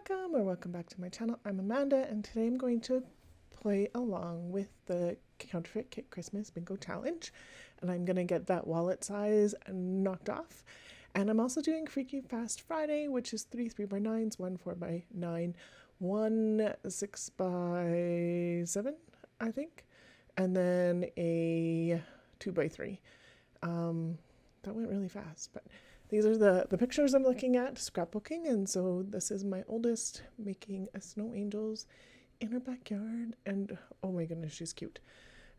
Welcome back to my channel. I'm Amanda, and today I'm going to play along with the Counterfeit Kit Christmas Bingo Challenge, and I'm going to get that wallet size knocked off. And I'm also doing Freaky Fast Friday, which is 3 3x9s, 1 4x9, 1 6x7, I think, and then a 2x3. That went really fast, but these are the pictures I'm looking at, scrapbooking, and so this is my oldest making a snow angels in her backyard, and oh my goodness, she's cute.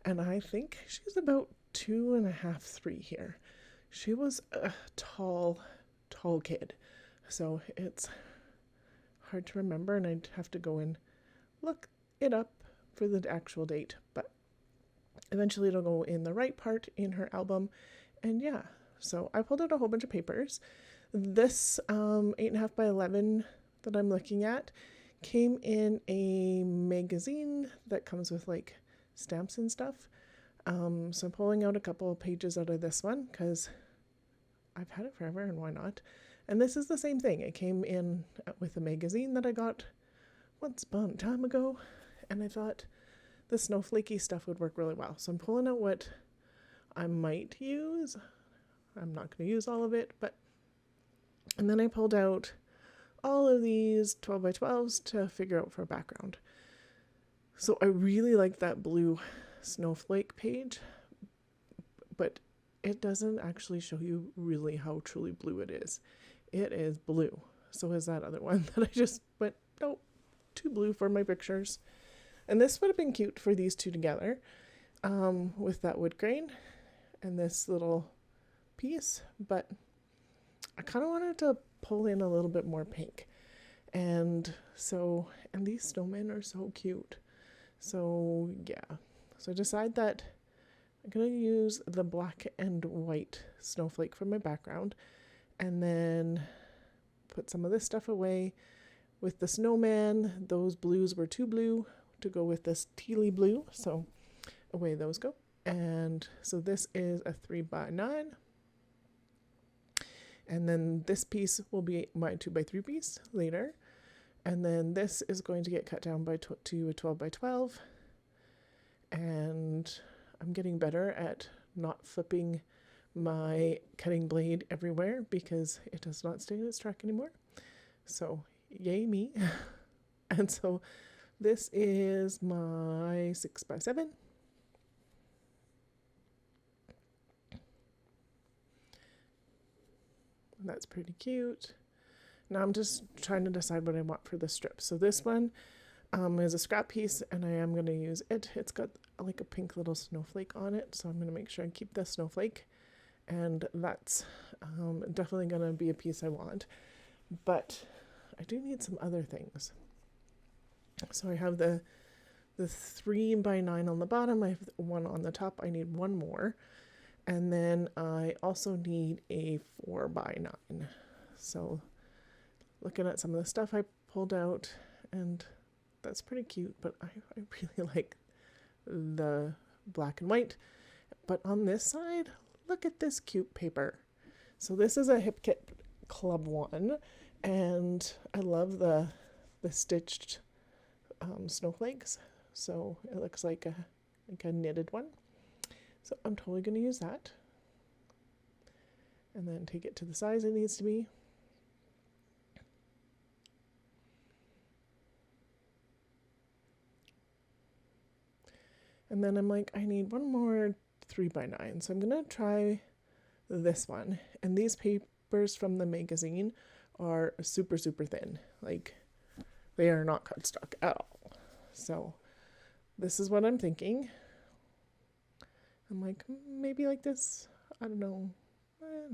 And I think she's about 2.5, 3 here. She was a tall kid, so it's hard to remember, and I'd have to go and look it up for the actual date, but eventually it'll go in the right part in her album. And yeah, so I pulled out a whole bunch of papers. This 8.5 by 11 that I'm looking at came in a magazine that comes with like stamps and stuff. So I'm pulling out a couple of pages out of this one because I've had it forever, and why not? And this is the same thing. It came in with a magazine that I got once upon a time ago, and I thought the snowflakey stuff would work really well. So I'm pulling out what I might use. I'm not going to use all of it, and then I pulled out all of these 12 by 12s to figure out for a background. So I really like that blue snowflake page, but it doesn't actually show you really how truly blue it is. It is blue. So is that other one that I just went, nope, too blue for my pictures. And this would have been cute for these two together, with that wood grain and this little piece, but I kind of wanted to pull in a little bit more pink. And these snowmen are so cute. So yeah, so I decide that I'm going to use the black and white snowflake for my background, and then put some of this stuff away. With the snowman, those blues were too blue to go with this tealy blue, so away those go. And so this is a 3 by 9. And then this piece will be my 2 by 3 piece later. And then this is going to get cut down to a 12 by 12. And I'm getting better at not flipping my cutting blade everywhere because it does not stay in its track anymore. So yay me. And so this is my 6 by 7. That's pretty cute. Now I'm just trying to decide what I want for the strip. So this one is a scrap piece, and I am going to use it. It's got like a pink little snowflake on it, so I'm going to make sure I keep the snowflake. And that's definitely going to be a piece I want. But I do need some other things. So I have the 3 by 9 on the bottom. I have one on the top. I need one more. And then I also need a 4 by 9. So looking at some of the stuff I pulled out, and that's pretty cute, but I really like the black and white. But on this side, look at this cute paper. So this is a Hip Kit Club one, and I love the stitched snowflakes. So it looks like a knitted one. So I'm totally going to use that, and then take it to the size it needs to be. And then I'm like, I need one more 3 by 9. So I'm going to try this one. And these papers from the magazine are super, super thin. Like, they are not cardstock at all. So this is what I'm thinking. I'm like, maybe like this. I don't know. I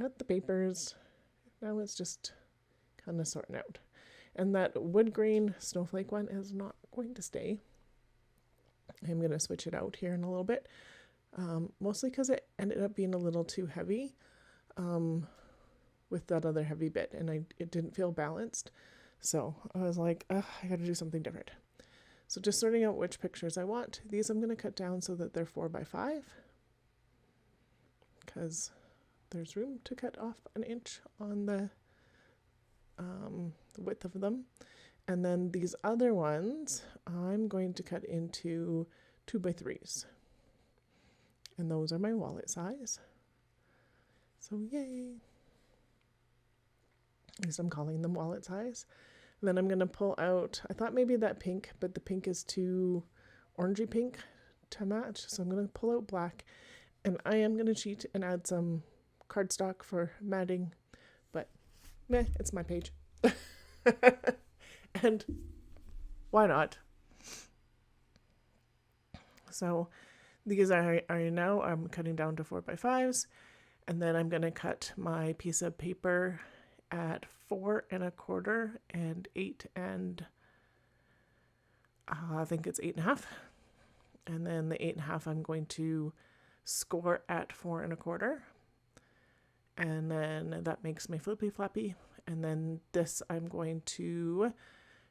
had the papers. Now it's just kind of sorting out. And that wood grain snowflake one is not going to stay. I'm going to switch it out here in a little bit. Mostly because it ended up being a little too heavy with that other heavy bit. And it didn't feel balanced. So I was like, I got to do something different. So just sorting out which pictures I want. These I'm going to cut down so that they're 4 by 5. Because there's room to cut off an inch on the the width of them. And then these other ones, I'm going to cut into 2x3s. And those are my wallet size. So yay. At least I'm calling them wallet size. And then I'm going to pull out, I thought maybe that pink, but the pink is too orangey pink to match. So I'm going to pull out black. And I am going to cheat and add some cardstock for matting. But meh, it's my page. And why not? So these are now, I'm cutting down to 4x5s. And then I'm going to cut my piece of paper at 4 1/4 and 8 and I think it's 8 1/2. And then the 8 1/2 I'm going to score at 4 1/4. And then that makes my flippy floppy. And then this I'm going to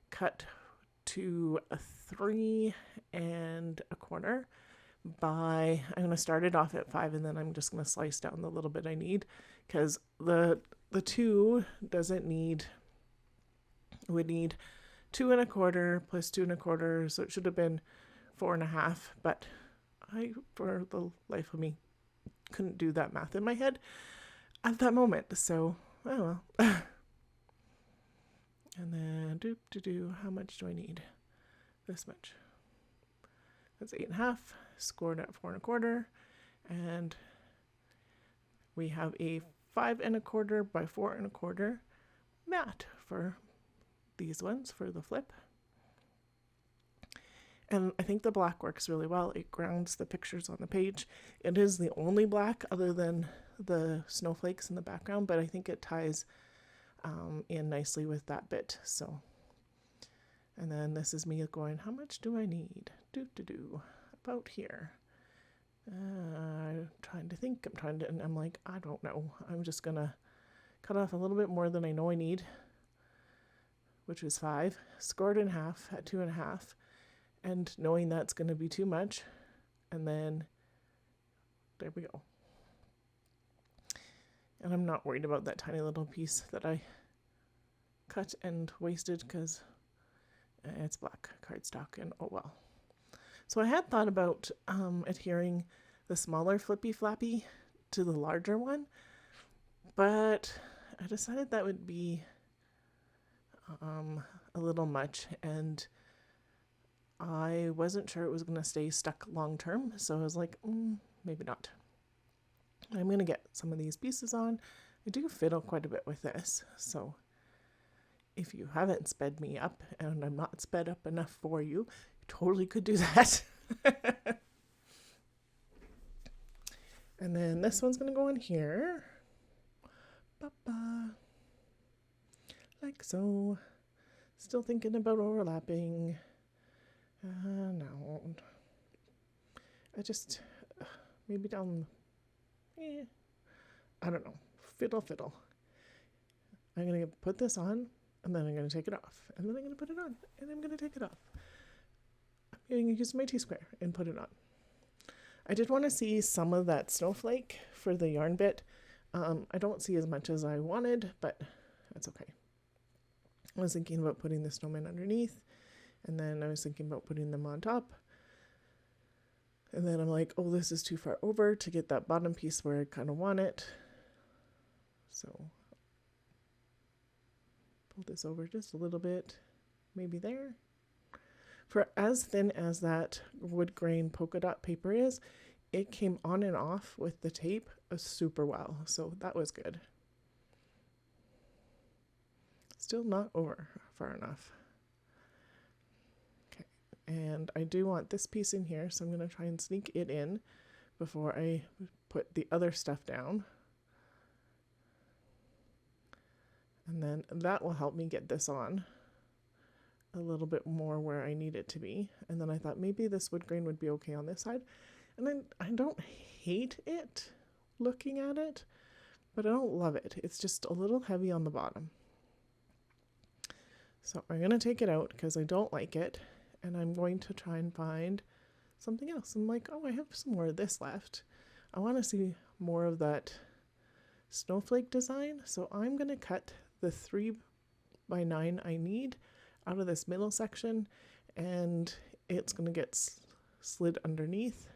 cut to a 3 1/4 by, I'm going to start it off at 5 and then I'm just going to slice down the little bit I need, because the 2 doesn't need, would need 2 1/4 plus 2 1/4, so it should have been 4 1/2, but I, for the life of me, couldn't do that math in my head at that moment, so oh well. And then how much do I need? This much. That's 8 1/2, scored at 4 1/4, and we have a 5 1/4 by 4 1/4 mat for these ones for the flip. And I think the black works really well. It grounds the pictures on the page. It is the only black other than the snowflakes in the background, but I think it ties in nicely with that bit. So, and then this is me going, how much do I need? About here. Trying to think, and I'm like, I don't know. I'm just gonna cut off a little bit more than I know I need, which is 5, scored in half at 2 1/2, and knowing that's gonna be too much, and then there we go. And I'm not worried about that tiny little piece that I cut and wasted, because it's black cardstock, and oh well. So I had thought about adhering the smaller flippy flappy to the larger one, but I decided that would be a little much, and I wasn't sure it was going to stay stuck long term, so I was like, maybe not. I'm going to get some of these pieces on. I do fiddle quite a bit with this, so if you haven't sped me up and I'm not sped up enough for you, you totally could do that. And then this one's going to go in here. Like so. Still thinking about overlapping. No. I just, maybe down, I don't know. Fiddle. I'm going to put this on, and then I'm going to take it off. And then I'm going to put it on, and I'm going to take it off. I'm going to use my T-square and put it on. I did want to see some of that snowflake for the yarn bit. I don't see as much as I wanted, but that's okay. I was thinking about putting the snowman underneath, and then I was thinking about putting them on top. And then I'm like, oh, this is too far over to get that bottom piece where I kind of want it. So pull this over just a little bit, maybe there. For as thin as that wood grain polka dot paper is, it came on and off with the tape super well. So that was good. Still not over far enough. Okay, and I do want this piece in here, so I'm going to try and sneak it in before I put the other stuff down. And then that will help me get this on a little bit more where I need it to be. And then I thought maybe this wood grain would be okay on this side. And then I don't hate it looking at it, but I don't love it. It's just a little heavy on the bottom. So I'm going to take it out because I don't like it, and I'm going to try and find something else. I'm like, oh, I have some more of this left. I want to see more of that snowflake design, so I'm going to cut the 3 by 9 I need out of this middle section, and it's going to get slid underneath,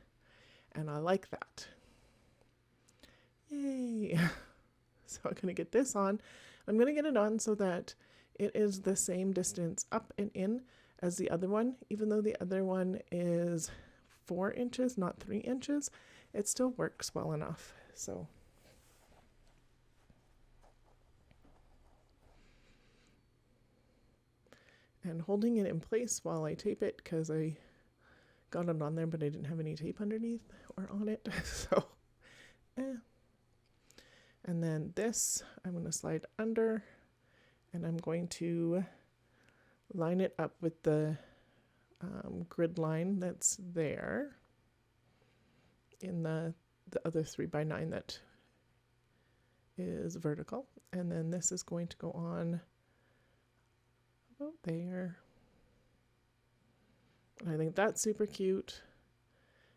and I like that. Yay! So I'm going to get this on. I'm going to get it on so that it is the same distance up and in as the other one. Even though the other one is 4 inches, not 3 inches, it still works well enough. So and holding it in place while I tape it, because I got it on there but I didn't have any tape underneath or on it. So and then this I'm going to slide under, and I'm going to line it up with the grid line that's there in the other 3 by 9 that is vertical. And then this is going to go on about there. And I think that's super cute.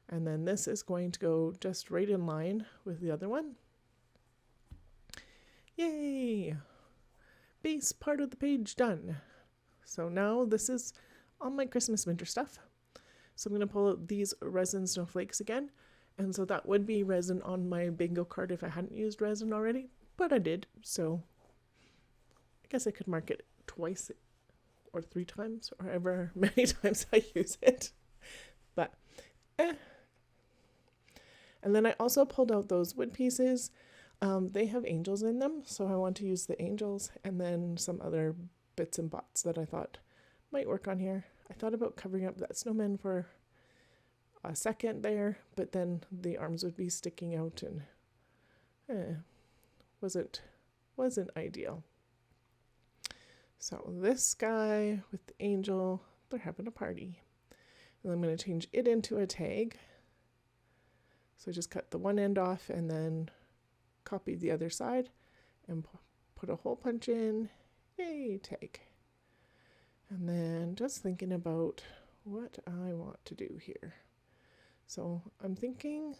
And then this is going to go just right in line with the other one. Yay! Base part of the page done. So now this is all my Christmas winter stuff. So I'm going to pull out these resin snowflakes again. And so that would be resin on my bingo card if I hadn't used resin already, but I did. So I guess I could mark it twice or 3 times, or however many times I use it. But And then I also pulled out those wood pieces. They have angels in them, so I want to use the angels and then some other bits and bots that I thought might work on here. I thought about covering up that snowman for a second there, but then the arms would be sticking out, and wasn't ideal. So this guy with the angel, they're having a party. And I'm going to change it into a tag. So I just cut the one end off and then copy the other side and put a hole punch in. Yay, tag. And then just thinking about what I want to do here. So I'm thinking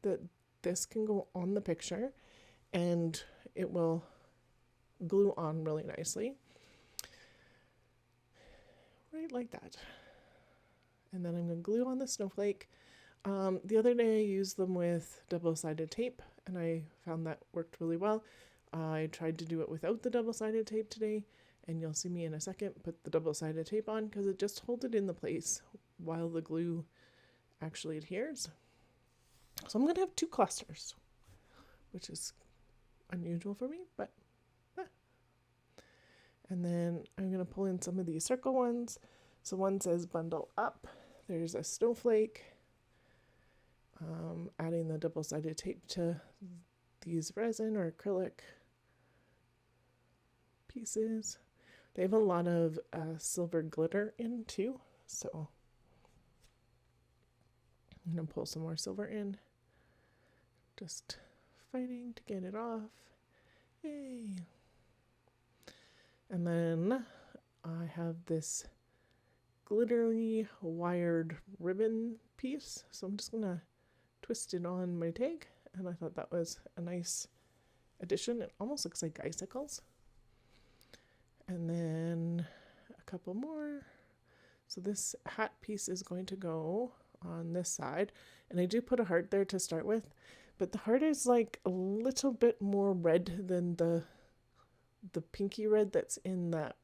that this can go on the picture and it will glue on really nicely. Right like that. And then I'm going to glue on the snowflake. The other day I used them with double-sided tape and I found that worked really well. I tried to do it without the double-sided tape today, and you'll see me in a second put the double-sided tape on because it just holds it in the place while the glue actually adheres. So I'm going to have 2 clusters, which is unusual for me, but and then I'm going to pull in some of these circle ones. So one says bundle up. There's a snowflake. Adding the double-sided tape to these resin or acrylic pieces. They have a lot of silver glitter in too, so I'm going to pull some more silver in. Just fighting to get it off. Yay! And then I have this glittery wired ribbon piece, so I'm just going to twist it on my tag, and I thought that was a nice addition. It almost looks like icicles. And then a couple more. So this hat piece is going to go on this side, and I do put a heart there to start with, but the heart is like a little bit more red than the pinky red that's in that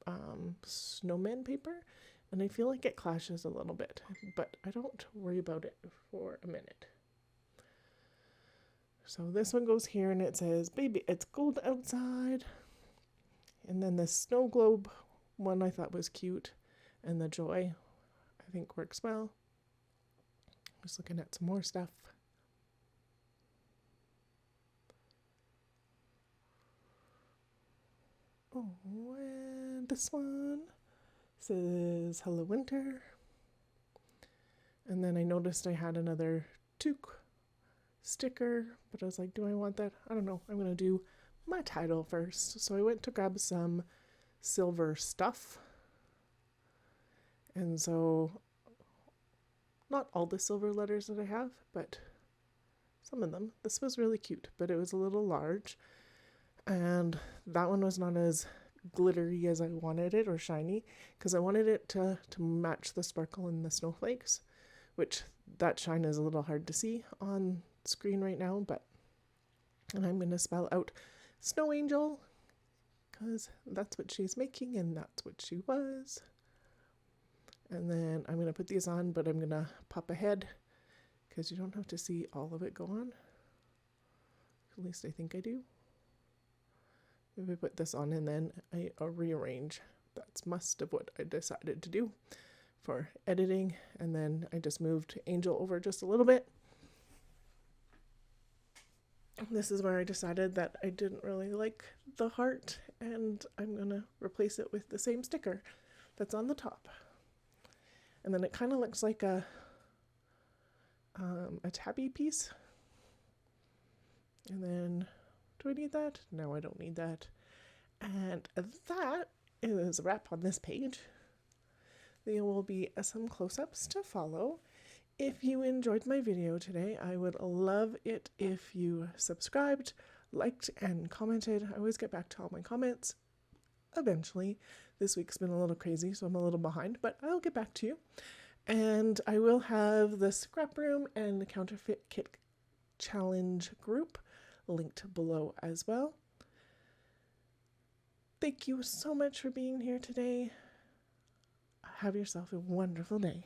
snowman paper, and I feel like it clashes a little bit, but I don't worry about it for a minute. So this one goes here and it says, "Baby, it's cold outside." And then the snow globe one I thought was cute, and the joy I think works well. Just looking at some more stuff. Oh, and this one says "Hello Winter." And then I noticed I had another toque sticker, but I was like, do I want that? I don't know. I'm going to do my title first. So I went to grab some silver stuff. And so not all the silver letters that I have, but some of them. This was really cute, but it was a little large. And that one was not as glittery as I wanted it, or shiny, because I wanted it to match the sparkle in the snowflakes, which that shine is a little hard to see on screen right now, and I'm going to spell out Snow Angel, because that's what she's making and that's what she was. And then I'm going to put these on, but I'm going to pop ahead because you don't have to see all of it go on. At least I think I do. Maybe I put this on and then I rearrange. That's must of what I decided to do for editing. And then I just moved Angel over just a little bit. This is where I decided that I didn't really like the heart, and I'm going to replace it with the same sticker that's on the top. And then it kind of looks like a tabby piece. And then, do I need that? No, I don't need that. And that is a wrap on this page. There will be some close-ups to follow. If you enjoyed my video today, I would love it if you subscribed, liked, and commented. I always get back to all my comments eventually. This week's been a little crazy, so I'm a little behind, but I'll get back to you. And I will have the scrap room and the counterfeit kit challenge group linked below as well. Thank you so much for being here today. Have yourself a wonderful day.